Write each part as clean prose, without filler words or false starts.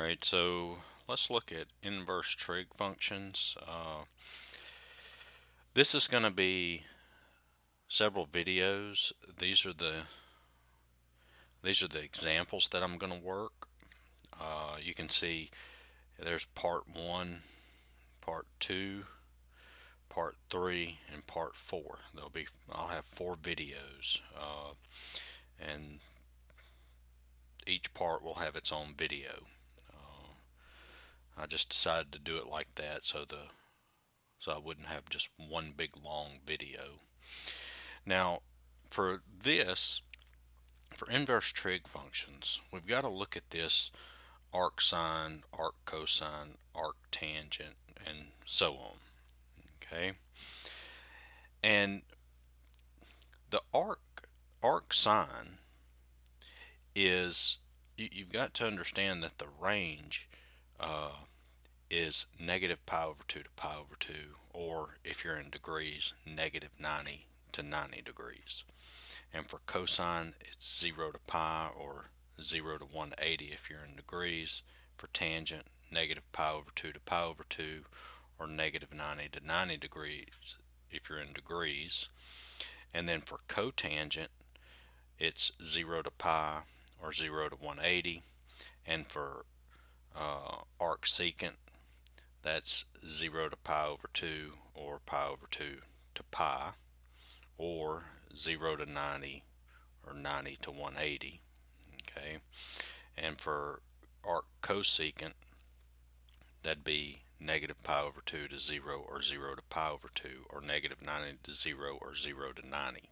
Alright, so let's look at inverse trig functions. This is going to be several videos. These are the examples that I'm going to work. You can see there's part 1, part 2, part 3, and part 4. I'll have 4 videos, and each part will have its own video. I just decided to do it like that so I wouldn't have just one big long video. Now, for this, for inverse trig functions, we've got to look at this arc sine, arc cosine, arc tangent, and so on. Okay, and the arc sine is you've got to understand that the range is negative pi over 2 to pi over 2, or if you're in degrees, negative 90 to 90 degrees. And for cosine, it's 0 to pi, or 0 to 180 if you're in degrees. For tangent, negative pi over 2 to pi over 2, or negative 90 to 90 degrees if you're in degrees. And then for cotangent, it's 0 to pi, or 0 to 180. And for arc secant, that's 0 to pi over 2, or pi over 2 to pi, or 0 to 90, or 90 to 180. Okay, and for arc cosecant, that'd be negative pi over 2 to 0, or 0 to pi over 2, or negative 90 to 0, or 0 to 90.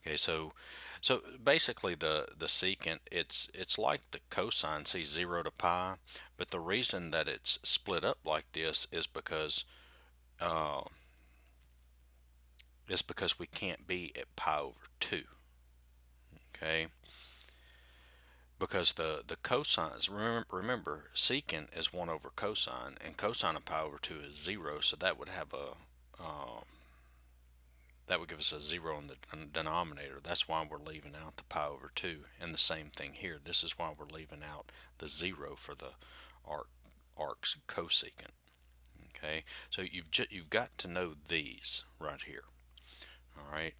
Okay, so basically the secant, it's like the cosine, see 0 to pi, but the reason that it's split up like this is because we can't be at pi over 2. Okay, because the cosines, remember secant is 1 over cosine, and cosine of pi over 2 is 0, so that would have that would give us a 0 in the denominator. That's why we're leaving out the pi over 2. And the same thing here. This is why we're leaving out the 0 for the arc's cosecant. Okay, so you've got to know these right here. All right,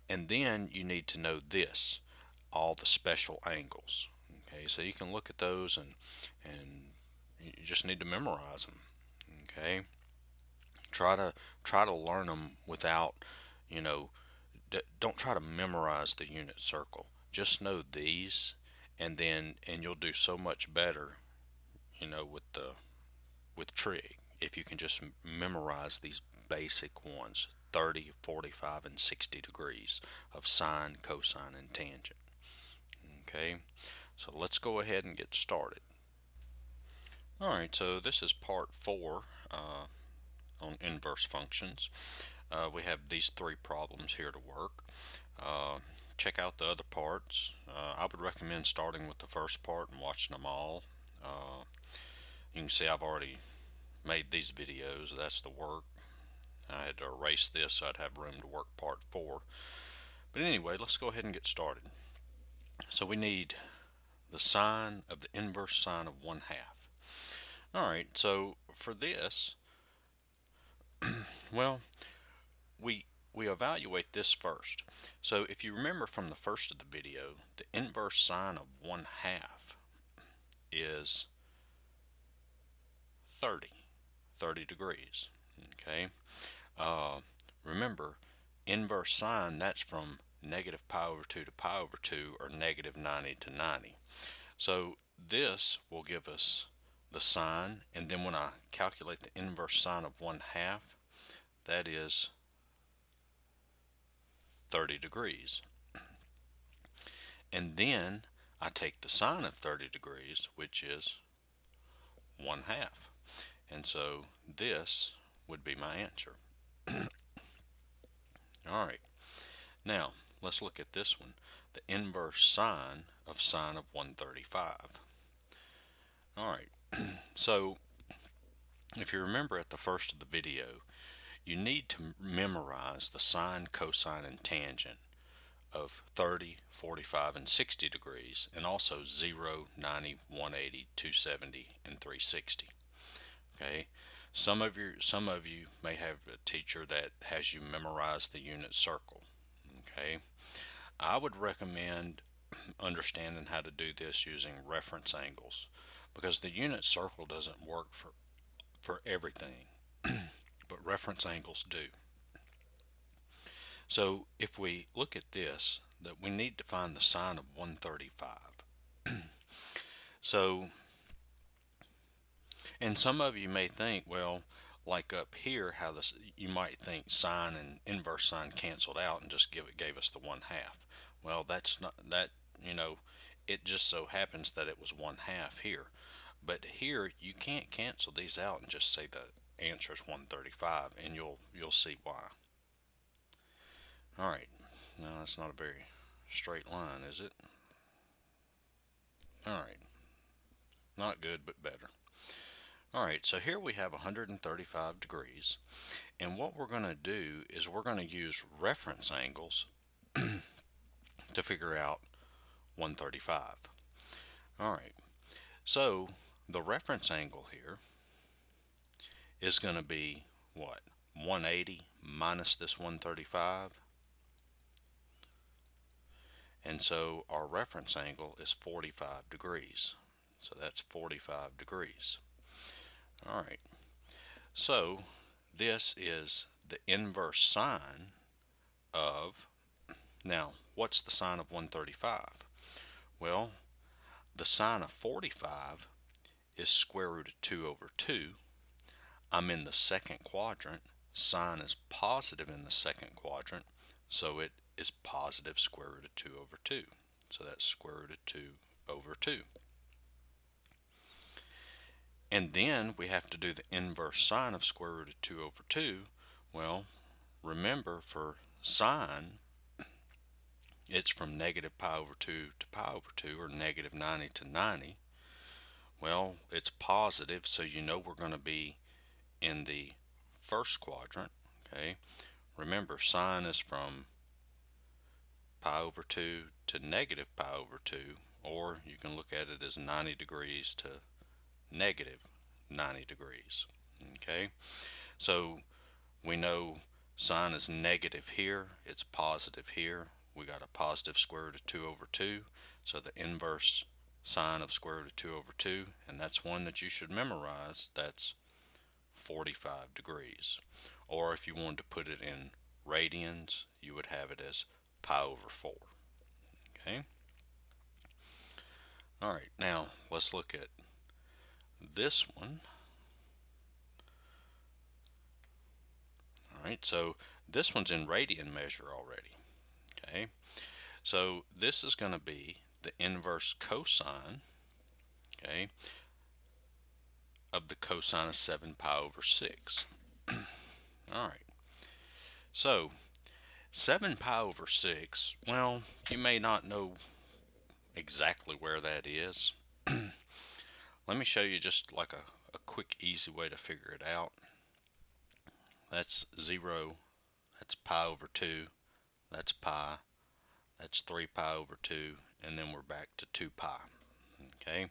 and then you need to know this, all the special angles. Okay, so you can look at those and you just need to memorize them. Okay, try to learn them without, don't try to memorize the unit circle. Just know these, and you'll do so much better, with trig, if you can just memorize these basic ones: 30, 45, and 60 degrees of sine, cosine, and tangent. Okay, so let's go ahead and get started. Alright, so this is part 4 on inverse functions. We have these 3 problems here to work. Check out the other parts. I would recommend starting with the first part and watching them all. You can see I've already made these videos. That's the work. I had to erase this so I'd have room to work part 4. But anyway, let's go ahead and get started. So we need the sine of the inverse sine of 1/2. Alright, so for this, well, we evaluate this first. So if you remember from the first of the video, the inverse sine of 1/2 is 30 degrees. Okay, remember, inverse sine, that's from negative pi over 2 to pi over 2, or negative 90 to 90. So this will give us the sine, and then when I calculate the inverse sine of 1/2, that is 30 degrees. And then I take the sine of 30 degrees, which is 1/2. And so this would be my answer. Alright, now let's look at this one, the inverse sine of 135. Alright, so if you remember at the first of the video, you need to memorize the sine, cosine, and tangent of 30, 45, and 60 degrees, and also 0, 90, 180, 270, and 360. Okay, some of you may have a teacher that has you memorize the unit circle. Okay, I would recommend understanding how to do this using reference angles, because the unit circle doesn't work for everything, but reference angles do. So if we look at this, that we need to find the sine of 135. So, and some of you may think, well, like up here, how this, you might think sine and inverse sine canceled out and just gave us the 1/2. Well, that's not that, you know, it just so happens that it was 1/2 here. But here you can't cancel these out and just say the answer is 135, and you'll see why. All right, now that's not a very straight line, is it? All right, not good, but better. All right, so here we have 135 degrees, and what we're going to do is we're going to use reference angles to figure out 135. All right, so the reference angle here is going to be what? 180 minus this 135. And so our reference angle is 45 degrees. So that's 45 degrees. All right. So this is the inverse sine of, now what's the sine of 135? Well, the sine of 45 is square root of 2 over 2. I'm in the second quadrant. Sine is positive in the second quadrant, so it is positive square root of 2 over 2. So that's square root of 2 over 2. And then we have to do the inverse sine of square root of 2 over 2. Well, remember, for sine, it's from negative pi over 2 to pi over 2, or negative 90 to 90. Well, it's positive, so you know we're going to be in the first quadrant. Okay, remember, sine is from pi over 2 to negative pi over 2, or you can look at it as 90 degrees to negative 90 degrees. Okay, so we know sine is negative here, it's positive here. We got a positive square root of 2 over 2, so the inverse sine of square root of 2 over 2, and that's one that you should memorize. That's 45 degrees. Or if you wanted to put it in radians, you would have it as pi over 4. Okay? All right, now let's look at this one. All right, so this one's in radian measure already. Okay, so this is going to be the inverse cosine, okay, of the cosine of 7 pi over 6. All right, so 7 pi over 6, well, you may not know exactly where that is. Let me show you just like a quick, easy way to figure it out. That's 0, that's pi over 2, that's pi, that's 3 pi over 2, and then we're back to 2 pi. Okay,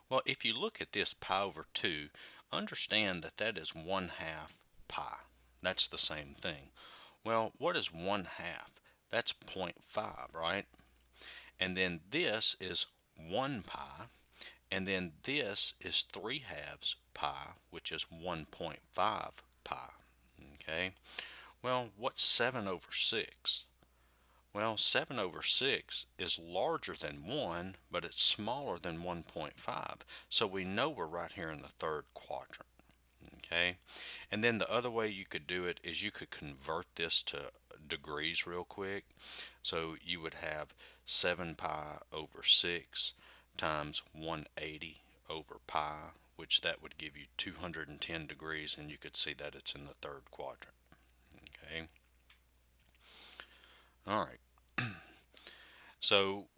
well, if you look at this pi over 2, understand that that is 1/2 pi. That's the same thing. Well, what is 1/2? That's 0.5, right? And then this is 1 pi, and then this is 3/2 pi, which is 1.5 pi. Okay, well, what's 7 over 6? Well, 7 over 6 is larger than 1, but it's smaller than 1.5. So we know we're right here in the third quadrant. Okay, and then the other way you could do it is you could convert this to degrees real quick. So you would have 7 pi over 6 times 180 over pi, which that would give you 210 degrees, and you could see that it's in the third quadrant. Okay, all right. So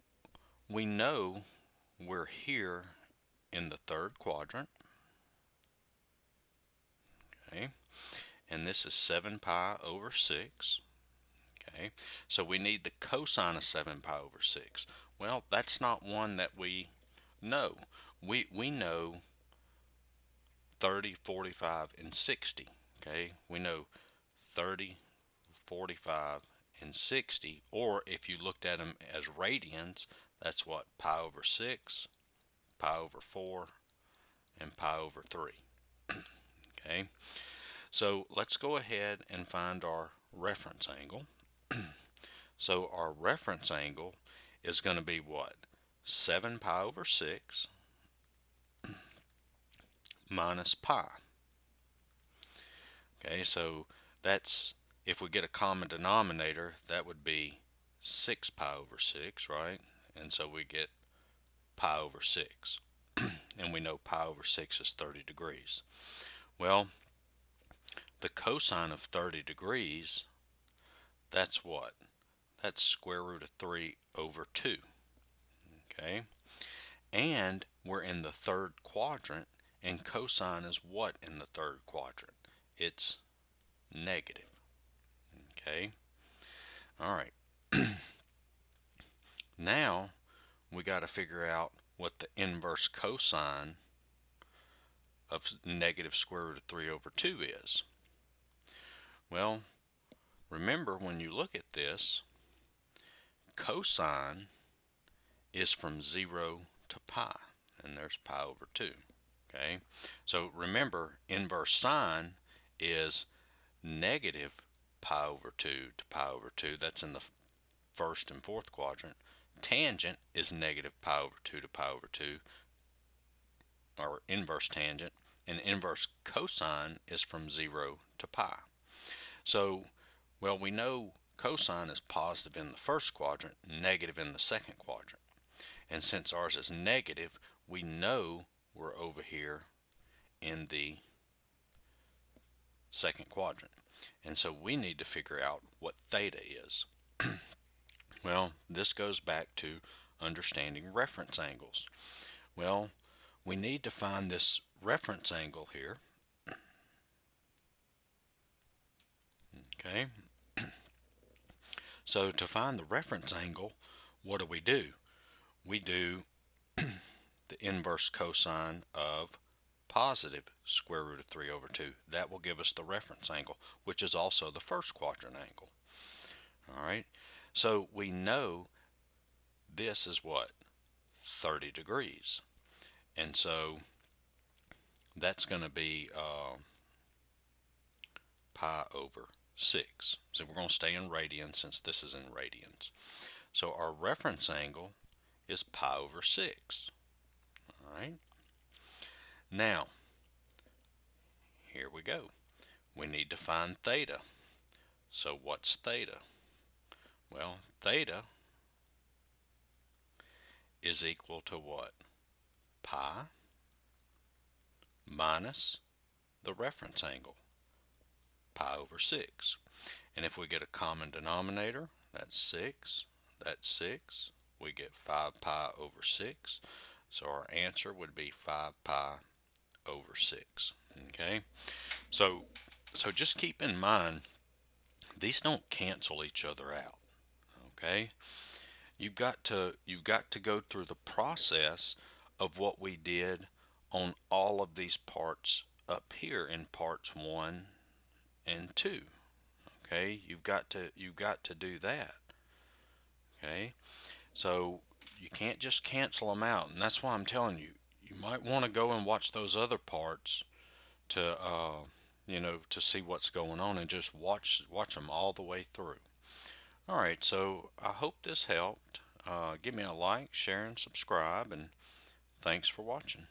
we know we're here in the third quadrant. Okay, and this is 7 pi over 6. Okay, so we need the cosine of 7 pi over 6. Well, that's not one that we know. We know 30, 45, and 60. Okay, we know 30, 45, and 60, or if you looked at them as radians, that's what, pi over 6, pi over 4, and pi over 3. Okay, so let's go ahead and find our reference angle. So our reference angle is going to be what? 7 pi over 6 minus pi. Okay, so that's, if we get a common denominator, that would be 6 pi over 6, right? And so we get pi over 6. And we know pi over 6 is 30 degrees. Well, the cosine of 30 degrees, that's what? That's square root of 3 over 2. Okay? And we're in the third quadrant, and cosine is what in the third quadrant? It's negative. Okay? All right. Now we got to figure out what the inverse cosine of negative square root of 3 over 2 is. Well, remember when you look at this, cosine is from 0 to pi, and there's pi over 2. Okay, so remember, inverse sine is negative pi over 2 to pi over 2. That's in the first and fourth quadrant. Tangent is negative pi over 2 to pi over 2, or inverse tangent, and inverse cosine is from 0 to pi. So, well, we know cosine is positive in the first quadrant, negative in the second quadrant. And since ours is negative, we know we're over here in the second quadrant. And so we need to figure out what theta is. Well, this goes back to understanding reference angles. Well, we need to find this reference angle here. Okay. So to find the reference angle, what do? We do the inverse cosine of positive square root of 3 over 2. That will give us the reference angle, which is also the first quadrant angle. All right. So we know this is what? 30 degrees. And so that's going to be pi over 6. So we're going to stay in radians since this is in radians. So our reference angle is pi over 6. All right. Now, here we go. We need to find theta. So what's theta? Well, theta is equal to what? Pi minus the reference angle, pi over 6. And if we get a common denominator, that's 6, that's 6. We get 5 pi over 6. So our answer would be 5 pi over 6. Okay? So just keep in mind, these don't cancel each other out. Okay? You've got to go through the process of what we did on all of these parts up here in parts 1 and 2. Okay? You've got to do that. Okay? So you can't just cancel them out, and that's why I'm telling you, you might want to go and watch those other parts to to see what's going on, and just watch them all the way through. Alright, so I hope this helped. Give me a like, share, and subscribe, and thanks for watching.